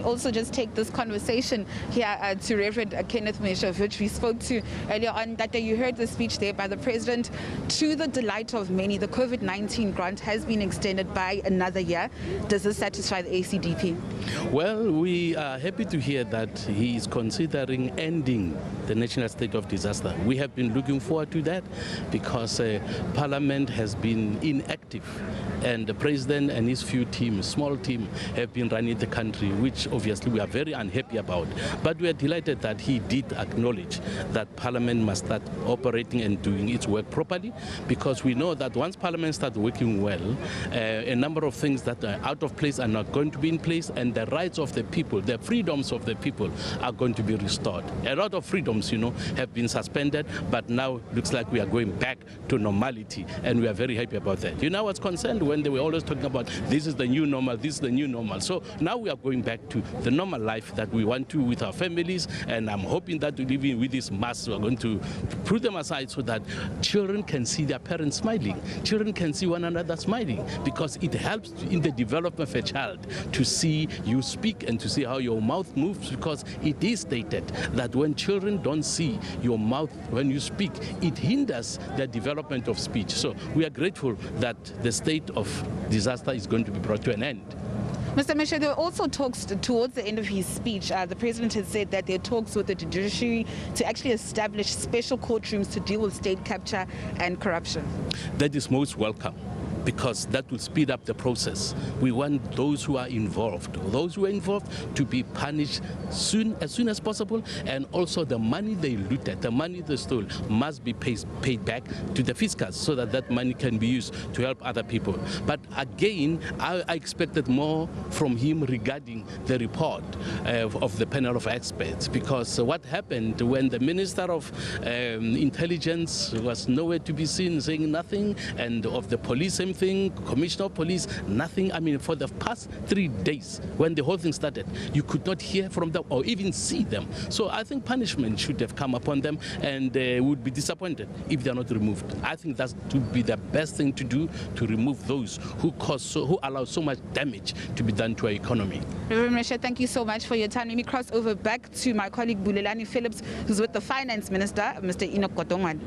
also just take this conversation here to Reverend Kenneth Meshoe, which we spoke to earlier on. That day you heard the speech there by the President. To the delight of many, the COVID-19 grant has been extended by another year. Does this satisfy the ACDP? Well, we are happy to hear that he is considering ending the national state of disaster. We have been looking forward to that because Parliament has been inactive, and the President and his few teams, small team, have been running the country, which obviously we are very unhappy about. But we are delighted that he did acknowledge that Parliament must start operating and doing its work properly, because we know that once Parliament starts working well, a number of things that are out of place are not going to be in place, and the rights of the people, the freedoms of the people are going to be restored. A lot of freedoms, have been suspended, but now looks like we are going back to normality, and we are very happy about that. I was concerned when they were always talking about this is the new normal, this is the new normal. So now we are going back to the normal life that we want to with our families, and I'm hoping that living with this mask, we are going to put them aside so that children can see their parents smiling, children can see one another smiling, because it helps in the development of a child to see you speak and to see how your mouth moves, because it is stated that when children don't see your mouth when you speak, it hinders the development of speech. So we are grateful that the state of disaster is going to be brought to an end. Mr. Meshoe, there were also talks towards the end of his speech. The President has said that there are talks with the judiciary to actually establish special courtrooms to deal with state capture and corruption. That is most welcome, because that will speed up the process. We want those who are involved, to be punished as soon as possible, and also the money they looted, the money they stole, must be paid back to the fiscals so that that money can be used to help other people. But again, I expected more from him regarding the report of the panel of experts, because what happened when the Minister of Intelligence was nowhere to be seen, saying nothing, and of the police, same thing, Commissioner of Police, nothing. I mean, for the past 3 days, when the whole thing started, you could not hear from them or even see them. So I think punishment should have come upon them, and would be disappointed if they are not removed. I think that would be the best thing to do, to remove those who allow so much damage to be done to our economy. Reverend Meshoe, thank you so much for your time. Let me cross over back to my colleague Bulelani Phillips, who's with the Finance Minister, Mr. Enoch Godongwana.